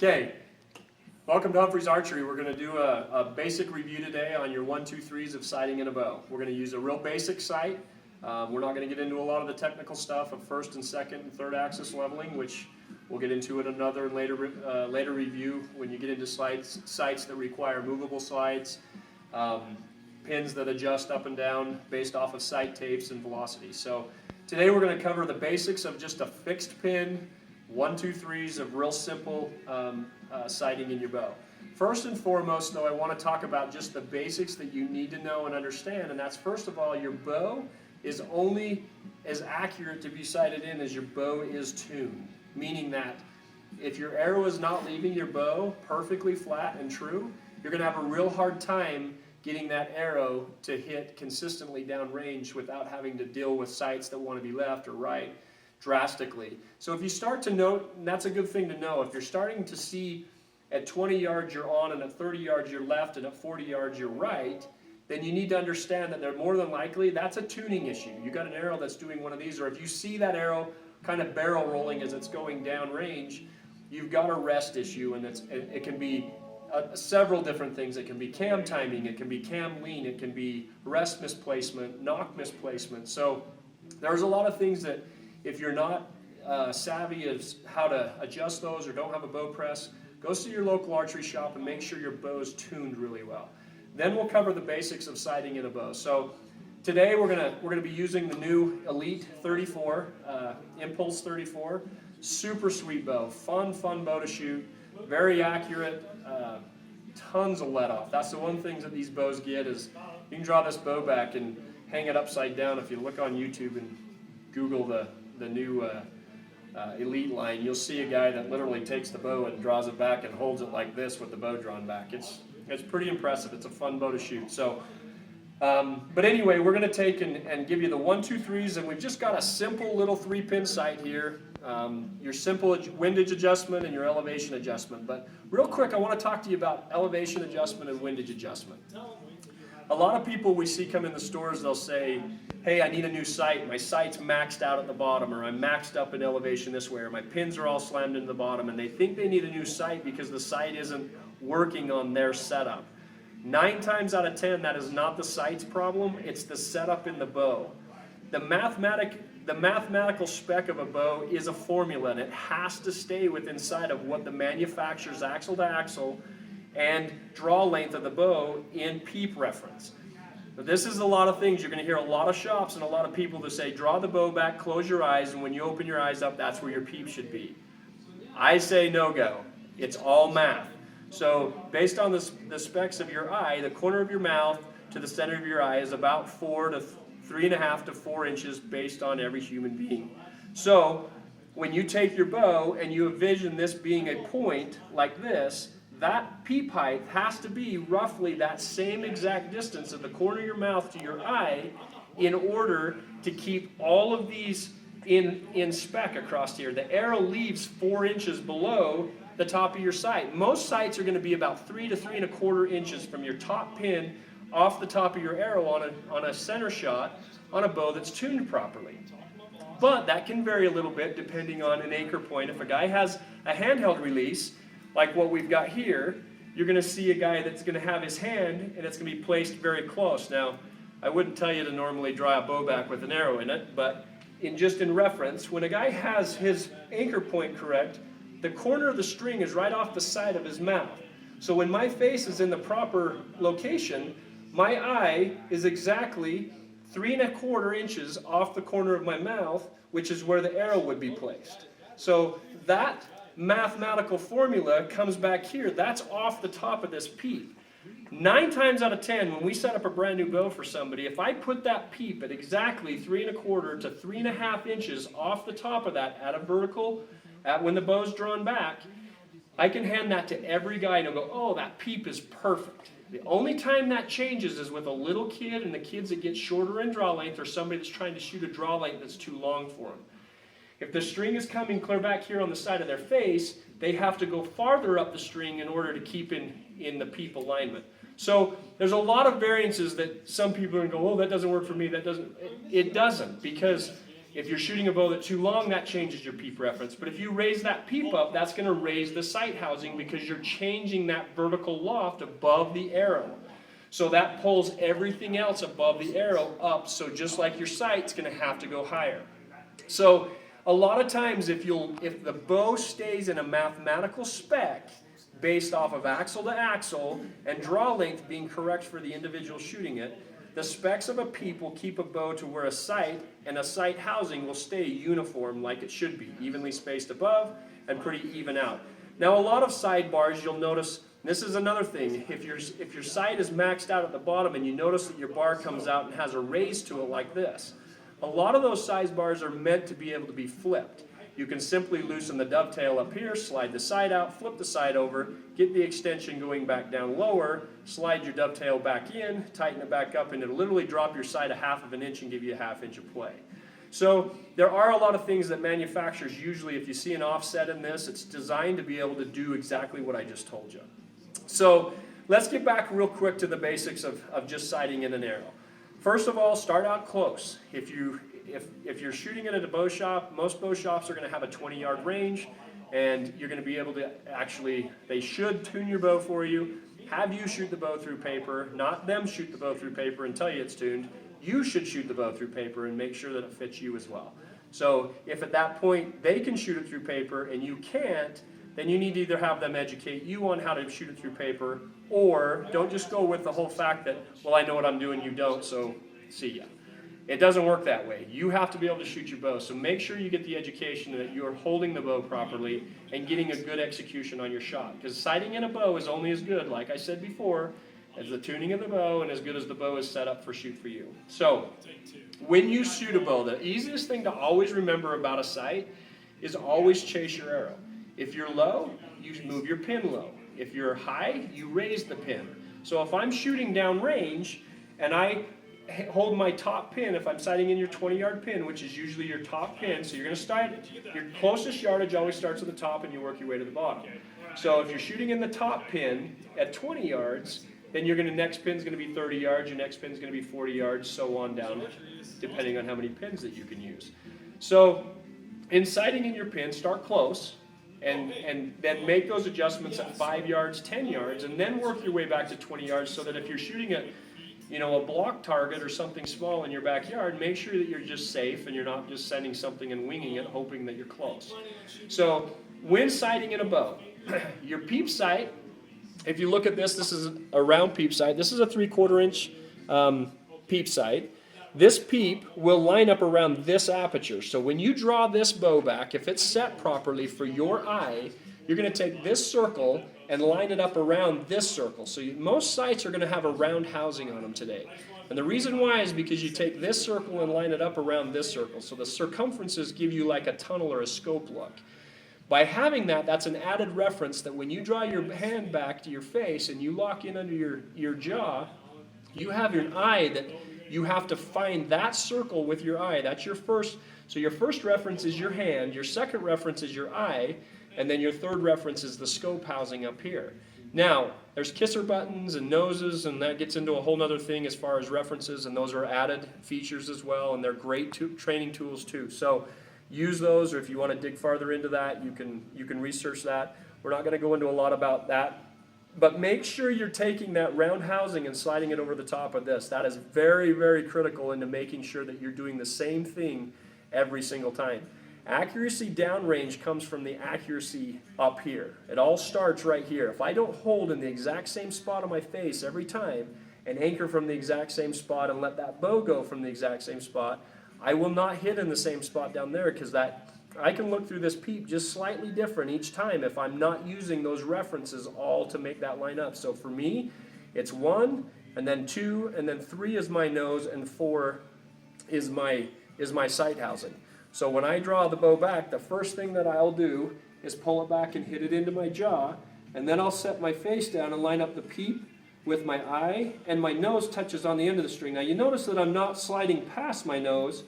Okay, welcome to Humphries Archery. We're going to do a basic review today on your 1, 2, 3s of sighting in a bow. We're going to use a real basic sight. We're not going to get into a lot of the technical stuff of first and second and third axis leveling, which we'll get into in another later review when you get into sights that require movable sights, pins that adjust up and down based off of sight tapes and velocity. So today we're going to cover the basics of just a fixed pin, 1, 2, 3s of real simple sighting in your bow. First and foremost, though, I want to talk about just the basics that you need to know and understand, and that's first of all, your bow is only as accurate to be sighted in as your bow is tuned, meaning that if your arrow is not leaving your bow perfectly flat and true, you're going to have a real hard time getting that arrow to hit consistently downrange without having to deal with sights that want to be left or right drastically. So if you start to note, and that's a good thing to know, if you're starting to see at 20 yards you're on and at 30 yards you're left and at 40 yards you're right, then you need to understand that they're more than likely that's a tuning issue. You got an arrow that's doing one of these, or if you see that arrow kind of barrel rolling as it's going down range, you've got a rest issue, and it can be several different things. It can be cam timing, it can be cam lean, it can be rest misplacement, knock misplacement. So there's a lot of things that if you're not savvy as how to adjust those or don't have a bow press, go see your local archery shop and make sure your bow's tuned really well. Then we'll cover the basics of sighting in a bow. So today we're gonna be using the new Elite 34, Impulse 34. Super sweet bow, fun bow to shoot, very accurate, tons of let off. That's the one thing that these bows get is you can draw this bow back and hang it upside down. If you look on YouTube and Google the new Elite line, you'll see a guy that literally takes the bow and draws it back and holds it like this with the bow drawn back. It's pretty impressive. It's a fun bow to shoot. So, but anyway, we're going to take and give you the 1, 2, 3s, and we've just got a simple little 3-pin sight here. Your simple windage adjustment and your elevation adjustment. But real quick, I want to talk to you about elevation adjustment and windage adjustment. A lot of people we see come in the stores, they'll say, hey, I need a new sight. My sight's maxed out at the bottom, or I'm maxed up in elevation this way, or my pins are all slammed into the bottom, and they think they need a new sight because the sight isn't working on their setup. 9 times out of 10, that is not the sight's problem, it's the setup in the bow. The mathematical spec of a bow is a formula, and it has to stay within inside of what the manufacturer's axle to axle and draw length of the bow in Peep reference. Now, this is a lot of things. You're going to hear a lot of shops and a lot of people that say, draw the bow back, close your eyes, and when you open your eyes up, that's where your Peep should be. I say no go. It's all math. So based on the specs of your eye, the corner of your mouth to the center of your eye is about 3.5 to 4 inches based on every human being. So when you take your bow and you envision this being a point like this, that peep height has to be roughly that same exact distance of the corner of your mouth to your eye in order to keep all of these in spec across here. The arrow leaves 4 inches below the top of your sight. Most sights are going to be about 3 to 3.25 inches from your top pin off the top of your arrow on a center shot on a bow that's tuned properly. But that can vary a little bit depending on an anchor point. If a guy has a handheld release, like what we've got here, you're going to see a guy that's going to have his hand and it's going to be placed very close. Now, I wouldn't tell you to normally draw a bow back with an arrow in it, but just in reference, when a guy has his anchor point correct, the corner of the string is right off the side of his mouth. So when my face is in the proper location, my eye is exactly 3.25 inches off the corner of my mouth, which is where the arrow would be placed. So that mathematical formula comes back here. That's off the top of this Peep. 9 times out of 10, when we set up a brand new bow for somebody, if I put that Peep at exactly 3.25 to 3.5 inches off the top of that at a vertical, when the bow's drawn back, I can hand that to every guy and they'll go, oh, that Peep is perfect. The only time that changes is with a little kid and the kids that get shorter in draw length, or somebody that's trying to shoot a draw length that's too long for them. If the string is coming clear back here on the side of their face, they have to go farther up the string in order to keep in the Peep alignment. So there's a lot of variances that some people are going to go, oh, that doesn't work for me. That doesn't. It doesn't, because If you're shooting a bow that's too long, that changes your peep reference. But if you raise that peep up, that's going to raise the sight housing because you're changing that vertical loft above the arrow. So that pulls everything else above the arrow up. So just like your sight's going to have to go higher. So a lot of times if the bow stays in a mathematical spec based off of axle to axle and draw length being correct for the individual shooting it, the specs of a peep will keep a bow to where a sight and a sight housing will stay uniform like it should be, evenly spaced above and pretty even out. Now a lot of sidebars, you'll notice, this is another thing, if your sight is maxed out at the bottom and you notice that your bar comes out and has a raise to it like this, a lot of those sidebars are meant to be able to be flipped. You can simply loosen the dovetail up here, slide the side out, flip the side over, get the extension going back down lower, slide your dovetail back in, tighten it back up, and it'll literally drop your sight a half of an inch and give you a half inch of play. So there are a lot of things that manufacturers usually, if you see an offset in this, it's designed to be able to do exactly what I just told you. So let's get back real quick to the basics of just sighting in an arrow. First of all, start out close. If you're shooting it at a bow shop, most bow shops are going to have a 20-yard range, and you're going to be able to they should tune your bow for you, have you shoot the bow through paper, not them shoot the bow through paper and tell you it's tuned. You should shoot the bow through paper and make sure that it fits you as well. So if at that point they can shoot it through paper and you can't, then you need to either have them educate you on how to shoot it through paper, or don't just go with the whole fact that, well, I know what I'm doing, you don't, so see ya. It doesn't work that way. You have to be able to shoot your bow, so make sure you get the education that you're holding the bow properly and getting a good execution on your shot, because sighting in a bow is only as good, like I said before, as the tuning of the bow and as good as the bow is set up for shoot for you. So when you shoot a bow, the easiest thing to always remember about a sight is always chase your arrow. If you're low, you move your pin low. If you're high, you raise the pin. So if I'm shooting down range and I hold my top pin, if I'm sighting in your 20-yard pin, which is usually your top pin, so you're going to start, your closest yardage always starts at the top and you work your way to the bottom. So if you're shooting in the top pin at 20 yards, then next pin's going to be 30 yards, your next pin's going to be 40 yards, so on down, depending on how many pins that you can use. So in sighting in your pin, start close, and then make those adjustments at 5 yards, 10 yards, and then work your way back to 20 yards so that if you're shooting at a block target or something small in your backyard, make sure that you're just safe and you're not just sending something and winging it, hoping that you're close. So when sighting in a bow, your peep sight, if you look at this is a round peep sight. This is a 3/4 inch peep sight. This peep will line up around this aperture. So when you draw this bow back, if it's set properly for your eye, you're going to take this circle and line it up around this circle. So most sights are going to have a round housing on them today. And the reason why is because you take this circle and line it up around this circle. So the circumferences give you like a tunnel or a scope look. By having that, that's an added reference that when you draw your hand back to your face and you lock in under your jaw, you have your eye that you have to find that circle with your eye. That's your first. So your first reference is your hand, your second reference is your eye, and then your third reference is the scope housing up here. Now, there's kisser buttons and noses, and that gets into a whole other thing as far as references, and those are added features as well, and they're great training tools too. So use those, or if you want to dig farther into that, you can research that. We're not going to go into a lot about that. But make sure you're taking that round housing and sliding it over the top of this. That is very, very critical into making sure that you're doing the same thing every single time. Accuracy downrange comes from the accuracy up here. It all starts right here. If I don't hold in the exact same spot on my face every time and anchor from the exact same spot and let that bow go from the exact same spot, I will not hit in the same spot down there because I can look through this peep just slightly different each time if I'm not using those references all to make that line up. So for me, it's 1, and then 2, and then 3 is my nose, and 4 is my sight housing. So when I draw the bow back, the first thing that I'll do is pull it back and hit it into my jaw, and then I'll set my face down and line up the peep with my eye, and my nose touches on the end of the string. Now you notice that I'm not sliding past my nose.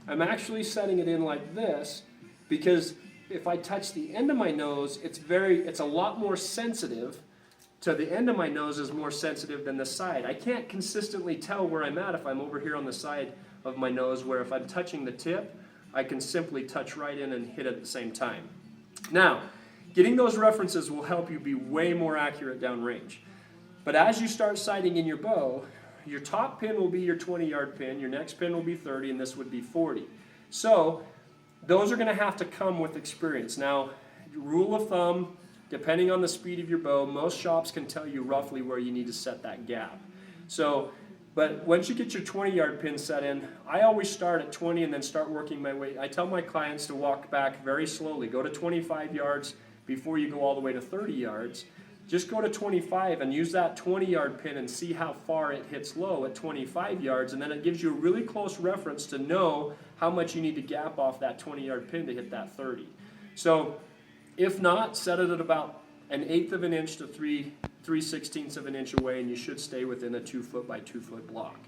I'm actually setting it in like this, because if I touch the end of my nose, it's a lot more sensitive. To the end of my nose is more sensitive than the side. I can't consistently tell where I'm at if I'm over here on the side of my nose, where if I'm touching the tip, I can simply touch right in and hit at the same time. Now, getting those references will help you be way more accurate downrange. But as you start sighting in your bow, your top pin will be your 20-yard pin, your next pin will be 30, and this would be 40. So those are going to have to come with experience. Now, rule of thumb, depending on the speed of your bow, most shops can tell you roughly where you need to set that gap. So, but once you get your 20-yard pin set in, I always start at 20 and then start working my way. I tell my clients to walk back very slowly. Go to 25 yards before you go all the way to 30 yards. Just go to 25 and use that 20-yard pin and see how far it hits low at 25 yards, and then it gives you a really close reference to know how much you need to gap off that 20-yard pin to hit that 30. So if not, set it at about 1/8 of an inch to 3/16 of an inch away, and you should stay within a 2 foot by 2 foot block.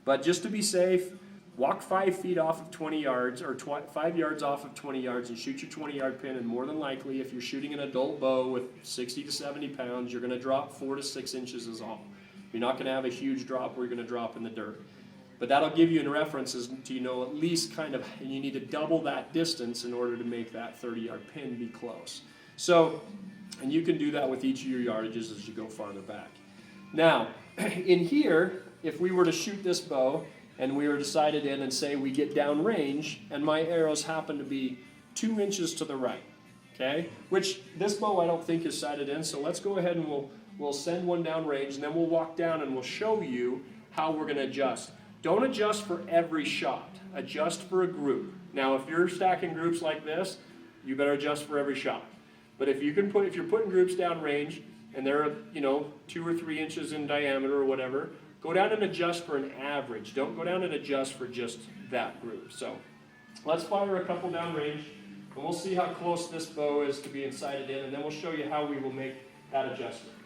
But just to be safe, walk 5 feet off of 20 yards, or 5 yards off of 20 yards, and shoot your 20-yard pin, and more than likely, if you're shooting an adult bow with 60 to 70 pounds, you're going to drop 4 to 6 inches is all. You're not going to have a huge drop where you're going to drop in the dirt. But that'll give you a reference as to, at least kind of, and you need to double that distance in order to make that 30-yard pin be close. So, and you can do that with each of your yardages as you go farther back. Now, in here, if we were to shoot this bow, and we were decided in and say we get downrange, and my arrows happen to be 2 inches to the right, okay? Which this bow I don't think is sighted in, so let's go ahead and we'll send one downrange, and then we'll walk down and we'll show you how we're going to adjust. Don't adjust for every shot. Adjust for a group. Now, if you're stacking groups like this, you better adjust for every shot. But if you're putting groups downrange and they're 2 or 3 inches in diameter or whatever, go down and adjust for an average. Don't go down and adjust for just that group. So let's fire a couple downrange, and we'll see how close this bow is to being sighted in, and then we'll show you how we will make that adjustment.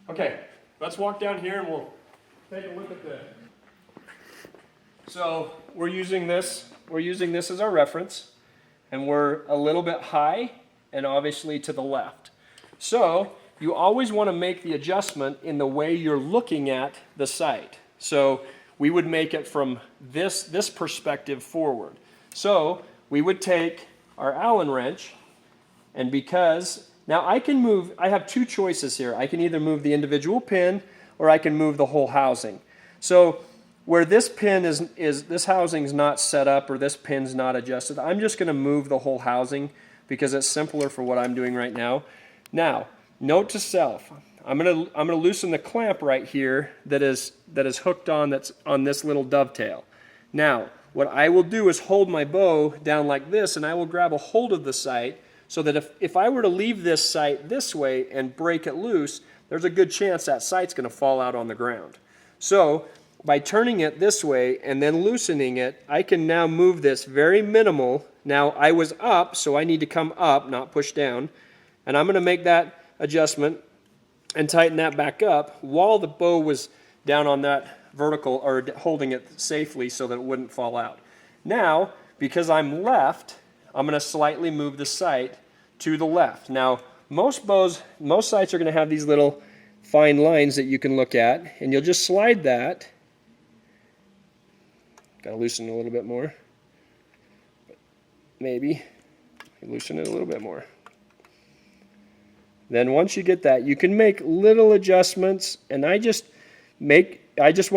Okay, let's walk down here and we'll take a look at this. So we're using this as our reference, and we're a little bit high and obviously to the left. So you always want to make the adjustment in the way you're looking at the sight. So we would make it from this perspective forward. So we would take our Allen wrench, and now I can move, I have two choices here. I can either move the individual pin or I can move the whole housing. So where this pin this housing's not set up or this pin's not adjusted, I'm just going to move the whole housing because it's simpler for what I'm doing right now. Now, note to self, I'm going to loosen the clamp right here that is hooked on, that's on this little dovetail. Now, what I will do is hold my bow down like this, and I will grab a hold of the sight, so that if I were to leave this sight this way and break it loose, there's a good chance that sight's going to fall out on the ground. So by turning it this way and then loosening it, I can now move this very minimal. Now I was up, so I need to come up, not push down. And I'm going to make that adjustment and tighten that back up while the bow was down on that vertical, or holding it safely so that it wouldn't fall out. Now, because I'm left, I'm going to slightly move the sight to the left. Now, most sights are going to have these little fine lines that you can look at, and you'll just slide that. Got to loosen it a little bit more. Maybe loosen it a little bit more. Then once you get that, you can make little adjustments, and I just went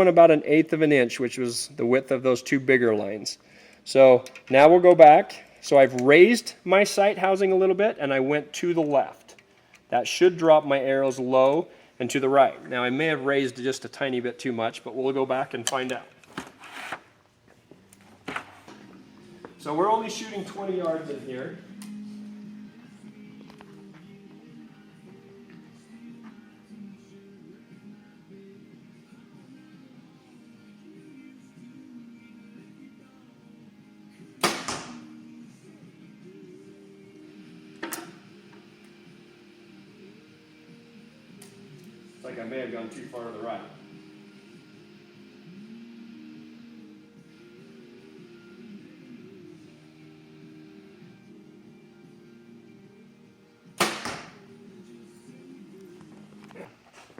about 1/8 of an inch, which was the width of those two bigger lines. So now we'll go back. So I've raised my sight housing a little bit, and I went to the left. That should drop my arrows low and to the right. Now I may have raised just a tiny bit too much, but we'll go back and find out. So we're only shooting 20 yards in here. I may have gone too far to the right.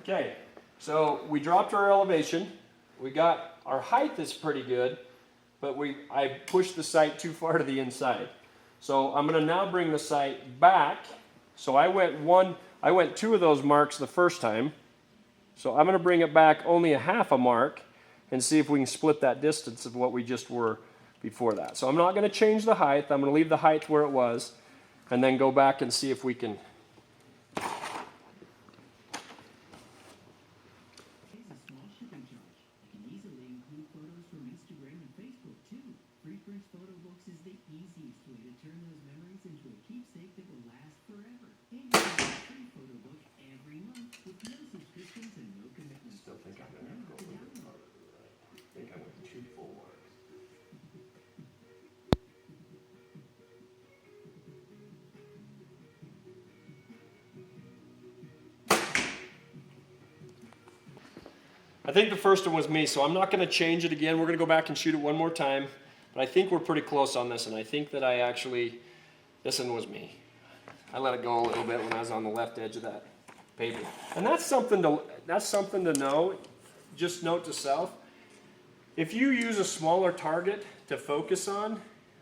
Okay, so we dropped our elevation. We got our height is pretty good, but I pushed the sight too far to the inside. So I'm going to now bring the sight back. So I went 2 of those marks the first time. So I'm going to bring it back only a half a mark and see if we can split that distance of what we just were before that. So I'm not going to change the height. I'm going to leave the height where it was and then go back and see if we can. I think the first one was me, so I'm not going to change it again. We're going to go back and shoot it one more time. But I think we're pretty close on this, and I think that this one was me. I let it go a little bit when I was on the left edge of that paper. And that's something to know. Just note to self. If you use a smaller target to focus on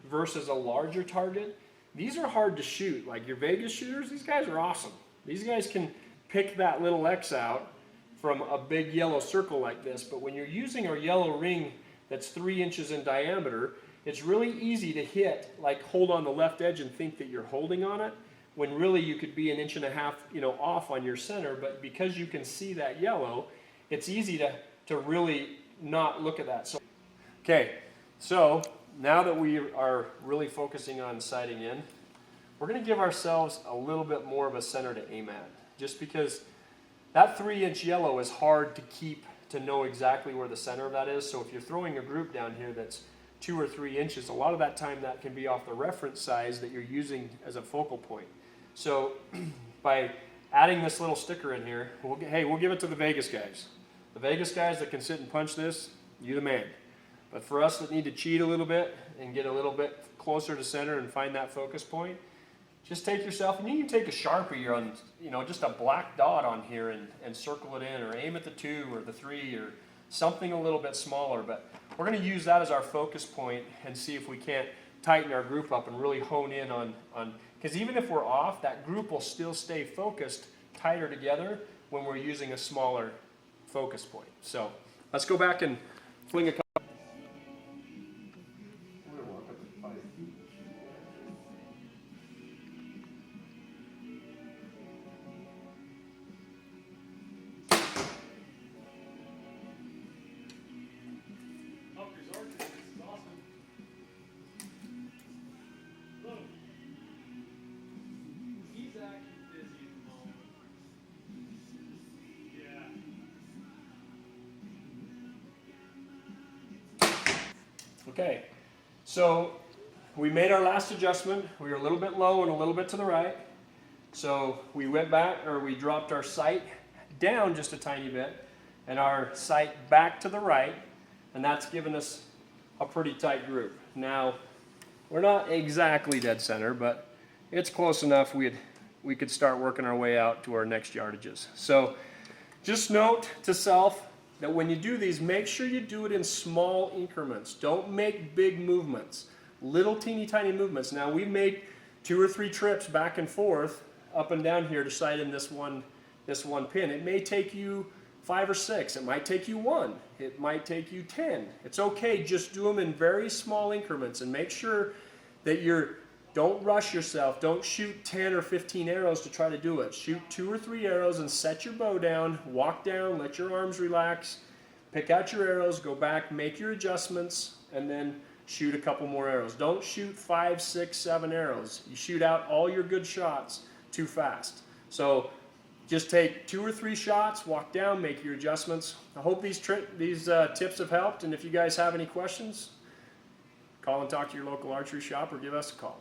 versus a larger target, these are hard to shoot. Like your Vegas shooters, these guys are awesome. These guys can pick that little X out from a big yellow circle like this, but when you're using a yellow ring that's 3 inches in diameter, it's really easy to hit, like hold on the left edge and think that you're holding on it, when really you could be 1.5 inches, off on your center, but because you can see that yellow, it's easy to really not look at that. So now that we are really focusing on sighting in, we're going to give ourselves a little bit more of a center to aim at, just because that 3-inch yellow is hard to know exactly where the center of that is. So if you're throwing a group down here that's 2 or 3 inches, a lot of that time that can be off the reference size that you're using as a focal point. So by adding this little sticker in here, we'll give it to the Vegas guys. The Vegas guys that can sit and punch this, you the man. But for us that need to cheat a little bit and get a little bit closer to center and find that focus point, just take yourself, and you can take a Sharpie on, just a black dot on here and circle it in, or aim at the 2 or the 3 or something a little bit smaller. But we're going to use that as our focus point and see if we can't tighten our group up and really hone in on because even if we're off, that group will still stay focused tighter together when we're using a smaller focus point. So let's go back and fling a couple. Humphries Archery, this is awesome. Look. He's actually busy at the moment. Yeah. Okay, so we made our last adjustment. We were a little bit low and a little bit to the right. So we went back, or we dropped our sight down just a tiny bit, and our sight back to the right, and that's given us a pretty tight group. Now, we're not exactly dead center, but it's close enough we could start working our way out to our next yardages. So just note to self that when you do these, make sure you do it in small increments. Don't make big movements, little teeny tiny movements. Now we've made 2 or 3 trips back and forth up and down here to sight in this one pin. It may take you 5 or 6. It might take you 1. It might take you 10. It's okay. Just do them in very small increments and make sure that don't rush yourself. Don't shoot 10 or 15 arrows to try to do it. Shoot 2 or 3 arrows and set your bow down. Walk down. Let your arms relax. Pick out your arrows. Go back. Make your adjustments. And then shoot a couple more arrows. Don't shoot 5, 6, 7 arrows. You shoot out all your good shots too fast. So just take 2 or 3 shots, walk down, make your adjustments. I hope these tips have helped, and if you guys have any questions, call and talk to your local archery shop or give us a call.